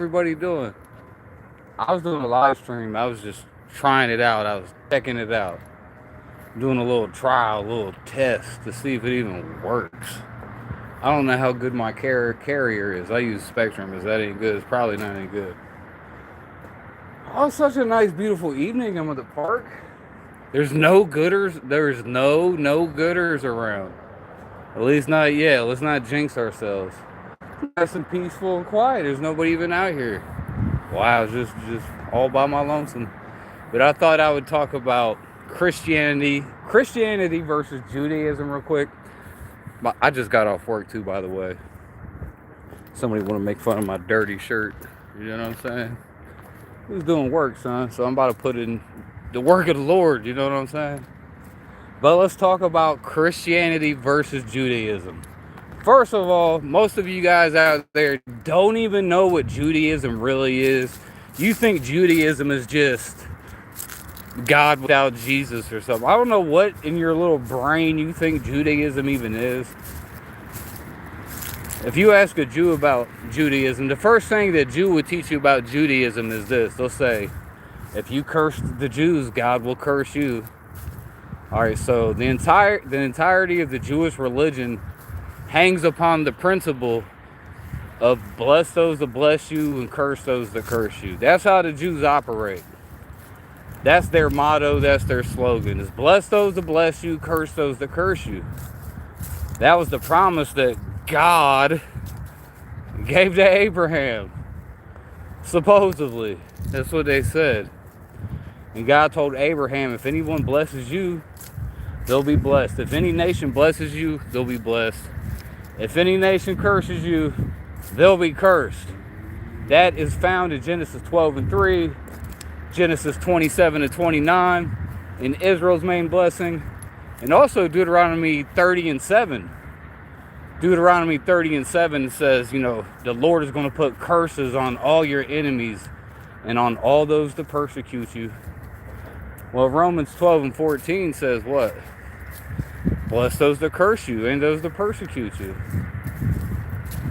everybody doing? I was doing a live stream. I was just trying it out. I was checking it out, doing a little trial, a little test to see if it even works. I don't know how good my carrier is. I use Spectrum. Is that any good? It's probably not any good. Oh, it's such a nice, beautiful evening. I'm at the park. There's no gooders. There's no gooders around. At least not yet. Let's not jinx ourselves. Nice and peaceful and quiet. There's nobody even out here. Wow, just all by my lonesome. But I thought I would talk about Christianity versus Judaism real quick. I just got off work too, by the way. Somebody want to make fun of my dirty shirt. You know what I'm saying? Who's doing work, son? So I'm about to put in the work of the Lord. You know what I'm saying? But let's talk about Christianity versus Judaism. First of all, most of you guys out there don't even know what Judaism really is. You think Judaism is just God without Jesus or something. I don't know what in your little brain you think Judaism even is. If you ask a Jew about Judaism, the first thing that a Jew would teach you about Judaism is this. They'll say, if you curse the Jews, God will curse you. All right, so the entirety of the Jewish religion hangs upon the principle of bless those that bless you and curse those that curse you. That's how the Jews operate. That's their motto, that's their slogan, is bless those that bless you, curse those that curse you. That was the promise that God gave to Abraham, supposedly. That's what they said. And God told Abraham, if anyone blesses you, they'll be blessed. If any nation blesses you, they'll be blessed. If any nation curses you, they'll be cursed. That is found in Genesis 12:3, Genesis 27-29, in Israel's main blessing, and also Deuteronomy 30:7. Deuteronomy 30:7 says, the Lord is going to put curses on all your enemies and on all those that persecute you. Well, Romans 12:14 says what? Bless those that curse you and those that persecute you.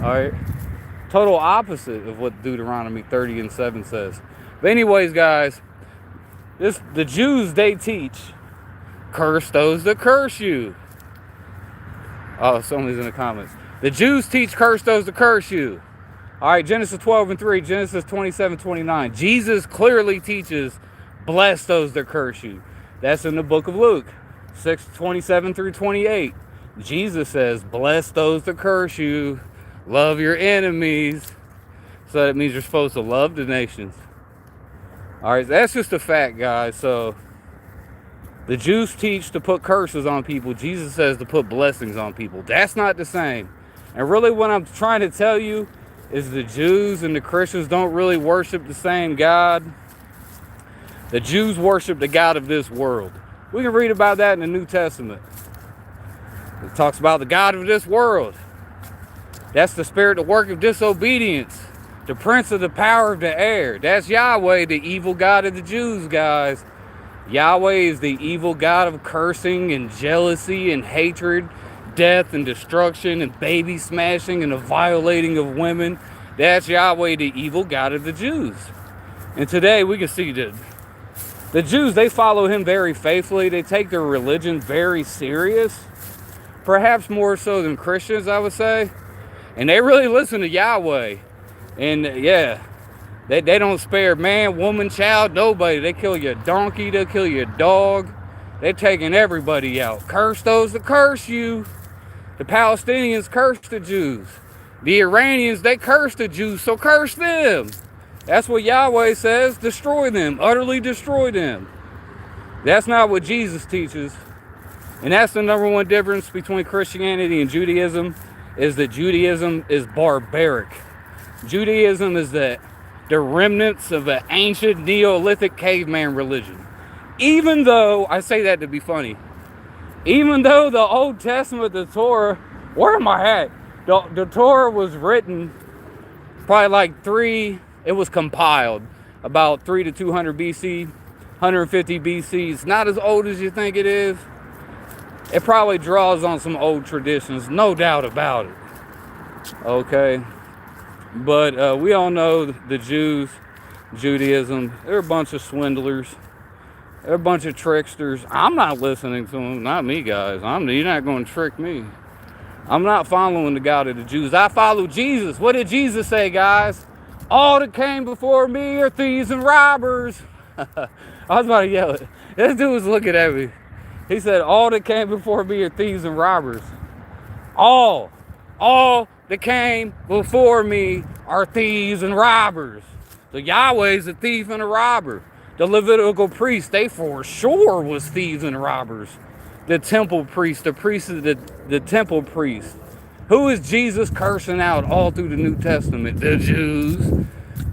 Alright? Total opposite of what Deuteronomy 30:7 says. But anyways, guys, the Jews, they teach, curse those that curse you. Oh, somebody's in the comments. The Jews teach, curse those that curse you. Alright, Genesis 12:3, Genesis 27:29. Jesus clearly teaches, bless those that curse you. That's in the book of Luke 6:27-28. Jesus says, bless those that curse you, love your enemies. So that means you're supposed to love the nations. Alright, that's just a fact, guys. So the Jews teach to put curses on people. Jesus says to put blessings on people. That's not the same. And really what I'm trying to tell you is the Jews and the Christians don't really worship the same God. The Jews worship the God of this world. We can read about that in the New Testament. It talks about the God of this world. That's the spirit, the work of disobedience. The prince of the power of the air. That's Yahweh, the evil God of the Jews, guys. Yahweh is the evil God of cursing and jealousy and hatred, death and destruction and baby smashing and the violating of women. That's Yahweh, the evil God of the Jews. And today we can see that the Jews, they follow him very faithfully. They take their religion very serious. Perhaps more so than Christians, I would say. And they really listen to Yahweh. And yeah, they don't spare man, woman, child, nobody. They kill your donkey, they'll kill your dog. They're taking everybody out. Curse those that curse you. The Palestinians curse the Jews. The Iranians, they curse the Jews, so curse them. That's what Yahweh says. Destroy them. Utterly destroy them. That's not what Jesus teaches. And that's the number one difference between Christianity and Judaism, is that Judaism is barbaric. Judaism is the remnants of an ancient Neolithic caveman religion. Even though, I say that to be funny, even though the Old Testament, the Torah, where am I at? The Torah was written probably it was compiled about 3 to 200 BC, 150 BC. It's not as old as you think it is. It probably draws on some old traditions, no doubt about it. Okay. But we all know the Jews, Judaism, they're a bunch of swindlers. They're a bunch of tricksters. I'm not listening to them. Not me, guys. You're not going to trick me. I'm not following the God of the Jews. I follow Jesus. What did Jesus say, guys? All that came before me are thieves and robbers. I was about to yell it. This dude was looking at me. He said, all that came before me are thieves and robbers. All that came before me are thieves and robbers. So Yahweh's a thief and a robber. The Levitical priests, they for sure was thieves and robbers. The temple priest, the temple priest. Who is Jesus cursing out all through the New Testament? The Jews.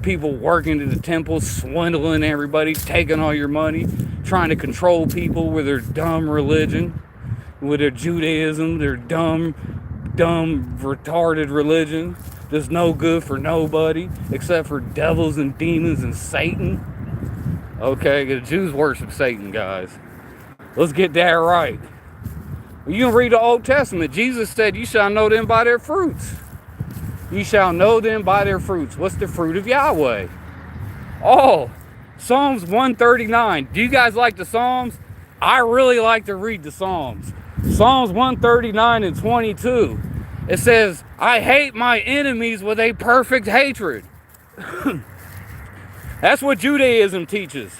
People working in the temple, swindling everybody, taking all your money, trying to control people with their dumb religion, with their Judaism, their dumb, retarded religion that's no good for nobody except for devils and demons and Satan. Okay, the Jews worship Satan, guys. Let's get that right. You can read the Old Testament. Jesus said, you shall know them by their fruits. You shall know them by their fruits. What's the fruit of Yahweh? Oh, Psalms 139. Do you guys like the Psalms? I really like to read the Psalms. Psalms 139 and 22. It says, I hate my enemies with a perfect hatred. That's what Judaism teaches.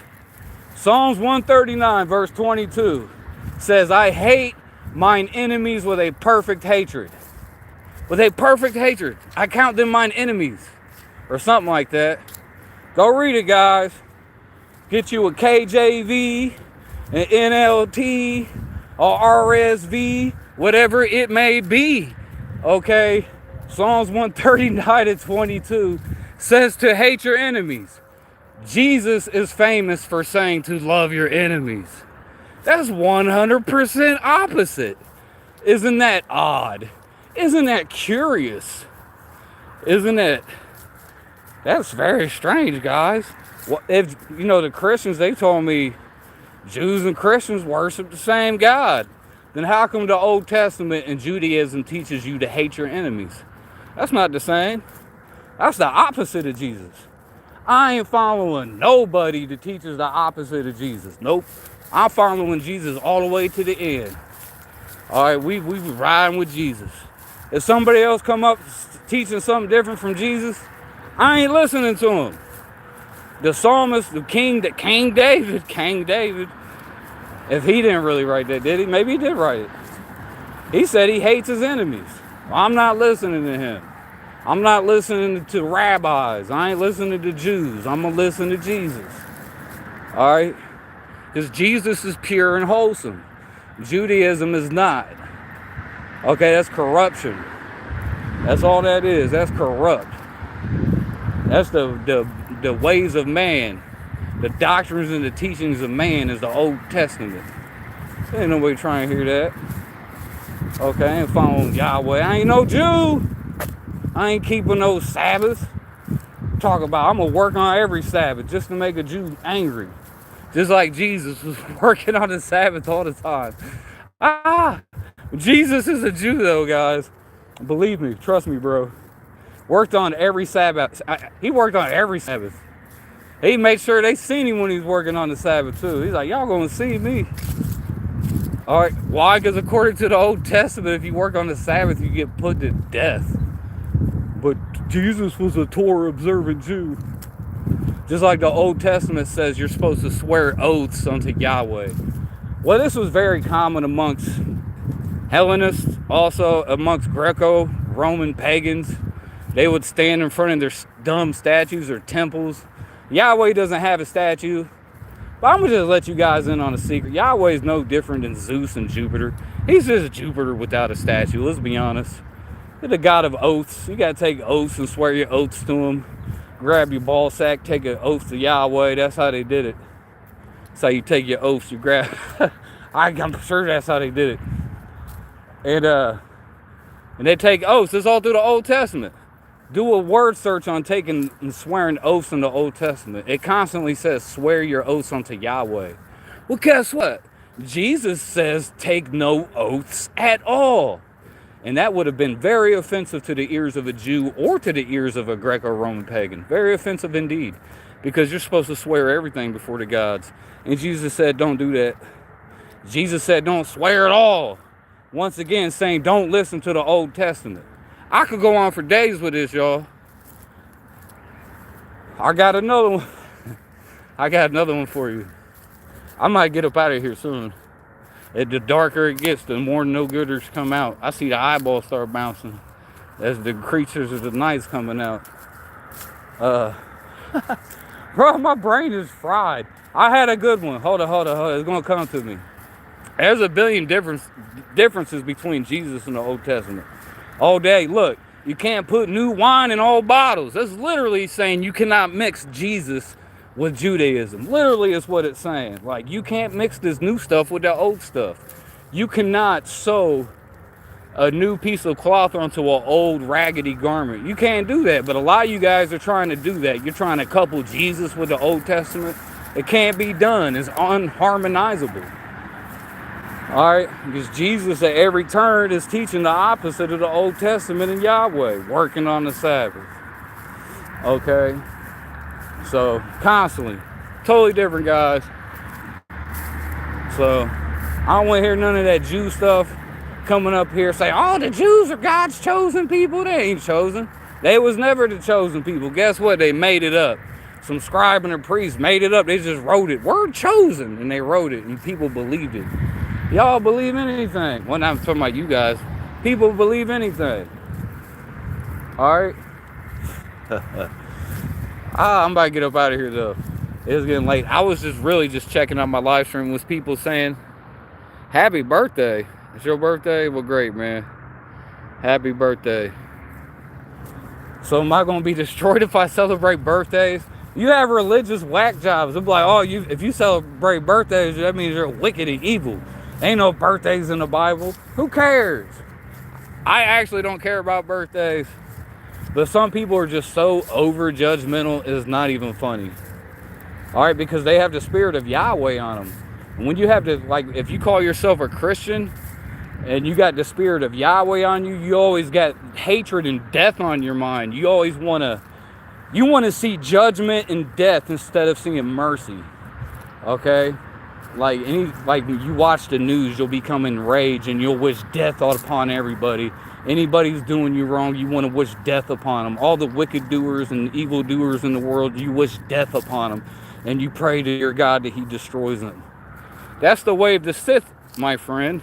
Psalms 139 verse 22 says, I hate mine enemies with a perfect hatred. With a perfect hatred. I count them mine enemies. Or something like that. Go read it, guys. Get you a KJV, an NLT, or RSV, whatever it may be. Okay? Psalms 139 and 22 says to hate your enemies. Jesus is famous for saying to love your enemies. That's 100% opposite. Isn't that odd? Isn't that curious? Isn't it? That's very strange, guys. Well, if you know the Christians, they told me Jews and Christians worship the same God. Then how come the Old Testament and Judaism teaches you to hate your enemies? That's not the same. That's the opposite of Jesus. I ain't following nobody that teaches the opposite of Jesus. Nope. I'm following Jesus all the way to the end. All right, we riding with Jesus. If somebody else come up teaching something different from Jesus, I ain't listening to him. The psalmist, the King David, if he didn't really write that, did he? Maybe he did write it. He said he hates his enemies. Well, I'm not listening to him. I'm not listening to rabbis. I ain't listening to Jews. I'm going to listen to Jesus. All right? Because Jesus is pure and wholesome. Judaism is not. Okay, that's corruption. That's all that is. That's corrupt. That's the ways of man. The doctrines and the teachings of man is the Old Testament. Ain't nobody trying to hear that. Okay, I ain't following Yahweh. I ain't no Jew. I ain't keeping no Sabbaths. Talk about I'm going to work on every Sabbath just to make a Jew angry. Just like Jesus was working on the Sabbath all the time. Jesus is a Jew though, guys. Believe me, trust me, bro. Worked on every Sabbath. He worked on every Sabbath. He made sure they seen him when he was working on the Sabbath too. He's like, y'all gonna see me. All right, why? Because according to the Old Testament, if you work on the Sabbath, you get put to death. But Jesus was a Torah observant Jew. Just like the Old Testament says you're supposed to swear oaths unto Yahweh. Well, this was very common amongst Hellenists, also amongst Greco-Roman pagans. They would stand in front of their dumb statues or temples. Yahweh doesn't have a statue. But I'm going to just let you guys in on a secret. Yahweh is no different than Zeus and Jupiter. He's just Jupiter without a statue, let's be honest. He's the god of oaths. You got to take oaths and swear your oaths to him. Grab your ball sack, take an oath to Yahweh. That's how they did it. That's how you take your oaths. You grab. I'm sure that's how they did it. And they take oaths. It's all through the Old Testament. Do a word search on taking and swearing oaths in the Old Testament. It constantly says, swear your oaths unto Yahweh. Well, guess what? Jesus says, take no oaths at all. And that would have been very offensive to the ears of a Jew or to the ears of a Greco-Roman pagan. Very offensive indeed. Because you're supposed to swear everything before the gods. And Jesus said, don't do that. Jesus said, don't swear at all. Once again, saying, don't listen to the Old Testament. I could go on for days with this, y'all. I got another one. I got another one for you. I might get up out of here soon. The darker it gets, the more no-gooders come out. I see the eyeballs start bouncing as the creatures of the night's coming out. Bro, my brain is fried. I had a good one. Hold on. It's going to come to me. There's a billion differences between Jesus and the Old Testament. All day, look, you can't put new wine in old bottles. That's literally saying you cannot mix Jesus with Judaism. Literally is what it's saying. Like, you can't mix this new stuff with the old stuff. You cannot sew a new piece of cloth onto an old raggedy garment. You can't do that, but a lot of you guys are trying to do that. You're trying to couple Jesus with the Old Testament. It can't be done. It's unharmonizable. All right, because Jesus at every turn is teaching the opposite of the Old Testament and Yahweh, working on the Sabbath. Okay, so constantly, totally different, guys. So I don't want to hear none of that Jew stuff coming up here saying, oh, the Jews are God's chosen people. They ain't chosen. They was never the chosen people. Guess what? They made it up. Some scribe and a priest made it up. They just wrote it. Word chosen. And they wrote it. And people believed it. Y'all believe in anything. Well, I'm talking about you guys. People believe anything. All right. I'm about to get up out of here, though. It's getting late. I was just checking out my live stream with people saying, happy birthday. It's your birthday? Well, great, man. Happy birthday. So am I going to be destroyed if I celebrate birthdays? You have religious whack jobs. They'll be like, oh, if you celebrate birthdays, that means you're wicked and evil. Ain't no birthdays in the Bible. Who cares? I actually don't care about birthdays. But some people are just so over judgmental, it's not even funny. All right, because they have the spirit of Yahweh on them. And when you have to, like, if you call yourself a Christian and you got the spirit of Yahweh on you, you always got hatred and death on your mind. You always want to see judgment and death instead of seeing mercy. Okay? Like you watch the news, you'll become enraged and you'll wish death upon everybody. Anybody's doing you wrong, you want to wish death upon them. All the wicked doers and evil doers in the world, you wish death upon them. And you pray to your God that he destroys them. That's the way of the Sith, my friend.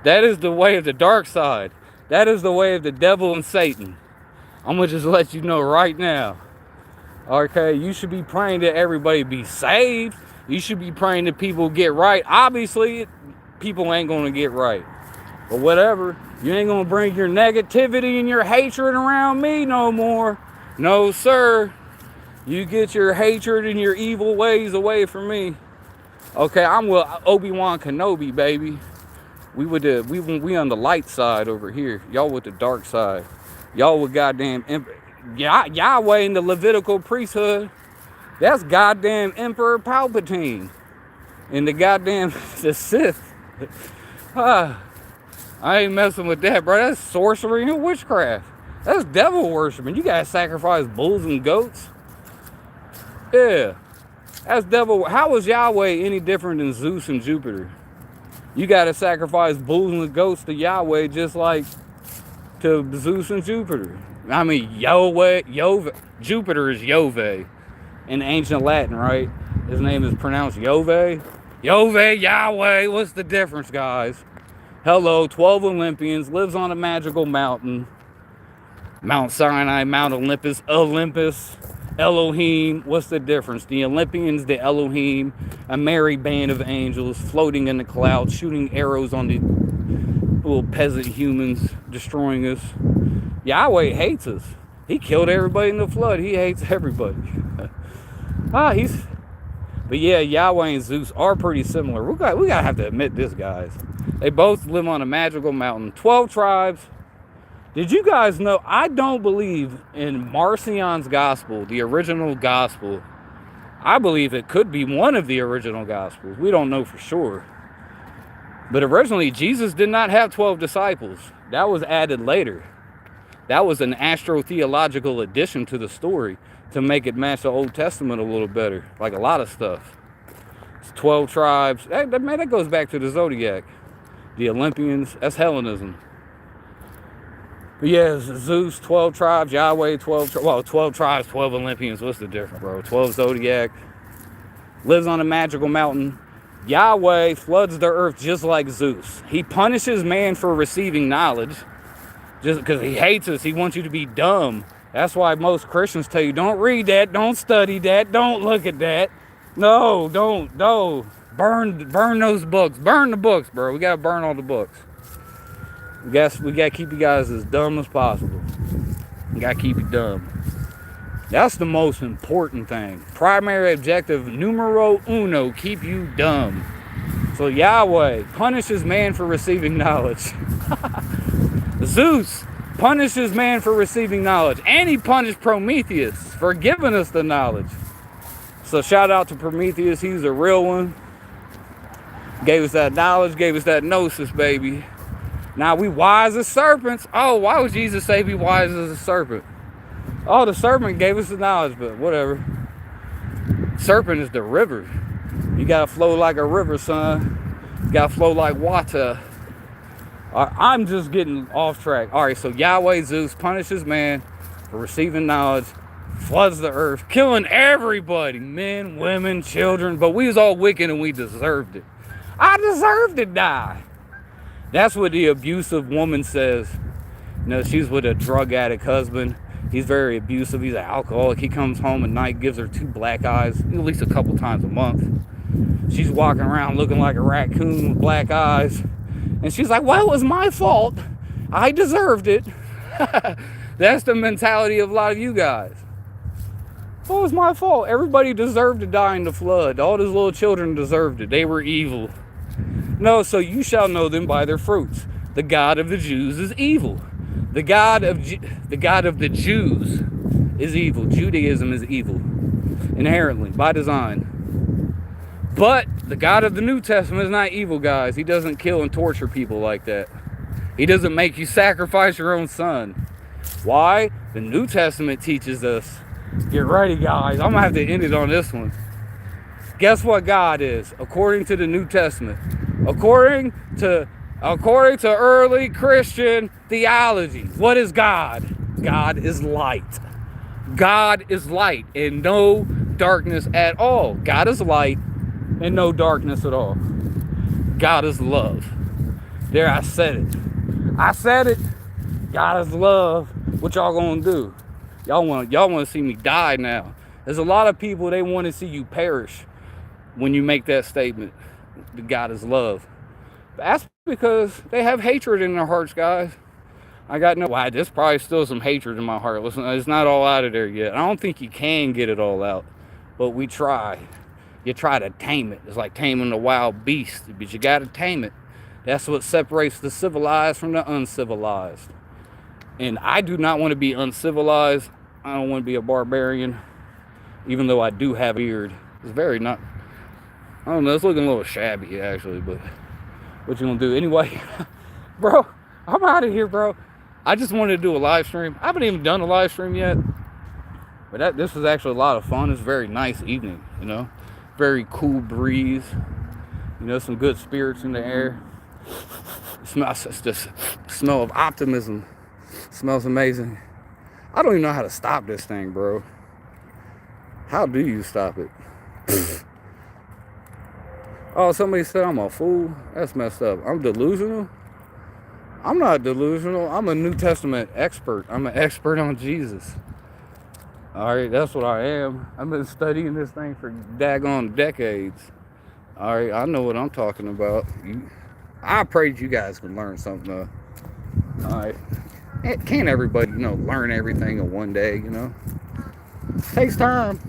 That is the way of the dark side. That is the way of the devil and Satan. I'm going to just let you know right now. Okay, you should be praying that everybody be saved. You should be praying that people get right. Obviously, people ain't going to get right. But whatever. You ain't going to bring your negativity and your hatred around me no more. No, sir. You get your hatred and your evil ways away from me. Okay, I'm with Obi-Wan Kenobi, baby. We on the light side over here. Y'all with the dark side. Y'all with goddamn Yahweh in the Levitical priesthood. That's goddamn Emperor Palpatine. And the goddamn the Sith. I ain't messing with that, bro. That's sorcery and witchcraft. That's devil worshiping. You gotta sacrifice bulls and goats. Yeah. That's devil. How is Yahweh any different than Zeus and Jupiter? You gotta sacrifice bulls and goats to Yahweh just like to Zeus and Jupiter. I mean, Jupiter is Yahweh in ancient Latin, right? His name is pronounced Yahweh. Yahweh. What's the difference, guys? Hello, 12 Olympians, lives on a magical mountain. Mount Sinai, Mount Olympus, Elohim. What's the difference? The Olympians, the Elohim, a merry band of angels floating in the clouds, shooting arrows on the little peasant humans, destroying us. Yahweh hates us. He killed everybody in the flood. He hates everybody. But yeah, Yahweh and Zeus are pretty similar. We gotta have to admit this, guys. They both live on a magical mountain. 12 tribes. Did you guys know, I don't believe in Marcion's gospel, the original gospel. I believe it could be one of the original gospels. We don't know for sure. But originally, Jesus did not have 12 disciples. That was added later. That was an astrotheological addition to the story to make it match the Old Testament a little better. Like a lot of stuff. It's 12 tribes. Man, that goes back to the Zodiac. The Olympians. That's Hellenism. But yeah, Zeus, 12 tribes. Yahweh, 12 tribes, 12 Olympians. What's the difference, bro? 12 Zodiac. Lives on a magical mountain. Yahweh floods the earth just like Zeus. He punishes man for receiving knowledge. Just because he hates us, he wants you to be dumb. That's why most Christians tell you, don't read that, don't study that, don't look at that. No, don't. Burn those books. Burn the books, bro. We gotta burn all the books. We gotta keep you guys as dumb as possible. We gotta keep you dumb. That's the most important thing. Primary objective numero uno, keep you dumb. So Yahweh punishes man for receiving knowledge. Zeus punishes man for receiving knowledge. And he punished Prometheus for giving us the knowledge. So shout out to Prometheus. He's a real one. Gave us that knowledge, gave us that gnosis, baby. Now we wise as serpents. Oh, why would Jesus say be wise as a serpent? Oh, the serpent gave us the knowledge, but whatever. Serpent is the river. You gotta flow like a river, son. You gotta flow like water. I'm just getting off track. All right, so Yahweh Zeus punishes man for receiving knowledge, floods the earth, killing everybody, men, women, children. But we was all wicked and we deserved it. I deserve to die. That's what the abusive woman says. You know, she's with a drug addict husband. He's very abusive. He's an alcoholic. He comes home at night, gives her 2 black eyes, at least a couple times a month. She's walking around looking like a raccoon with black eyes. And she's like, well, it was my fault. I deserved it. That's the mentality of a lot of you guys. Well, it was my fault. Everybody deserved to die in the flood. All those little children deserved it. They were evil. No, so you shall know them by their fruits. The God of the Jews is evil. The God of the Jews is evil. Judaism is evil. Inherently, by design. But the God of the New Testament is not evil, guys. He doesn't kill and torture people like that. He doesn't make you sacrifice your own son. Why? The New Testament teaches us. Get ready, guys. I'm going to have to end it on this one. Guess what God is, according to the New Testament? According to early Christian theology, what is God? God is light. God is light and no darkness at all. God is light and no darkness at all. God is love. There, I said it. I said it. God is love. What y'all gonna do? Y'all want to see me die now. There's a lot of people, they want to see you perish when you make that statement. God is love. That's because they have hatred in their hearts, guys. I got no. Why? There's probably still some hatred in my heart. Listen, it's not all out of there yet. I don't think you can get it all out, but we try. You try to tame it. It's like taming a wild beast, but you got to tame it. That's what separates the civilized from the uncivilized. And I do not want to be uncivilized. I don't want to be a barbarian, even though I do have a beard. It's very not. I don't know. It's looking a little shabby actually, but. What you gonna do? Anyway, bro, I'm out of here, bro. I just wanted to do a live stream. I haven't even done a live stream yet. But this was actually a lot of fun. It's a very nice evening, you know. Very cool breeze. You know, some good spirits in the air. It smells, it's just smell of optimism. It smells amazing. I don't even know how to stop this thing, bro. How do you stop it? Oh, somebody said I'm a fool? That's messed up. I'm delusional? I'm not delusional. I'm a New Testament expert. I'm an expert on Jesus. Alright, that's what I am. I've been studying this thing for daggone decades. Alright, I know what I'm talking about. I pray you guys can learn something though. Alright. Can't everybody, learn everything in one day, Takes time.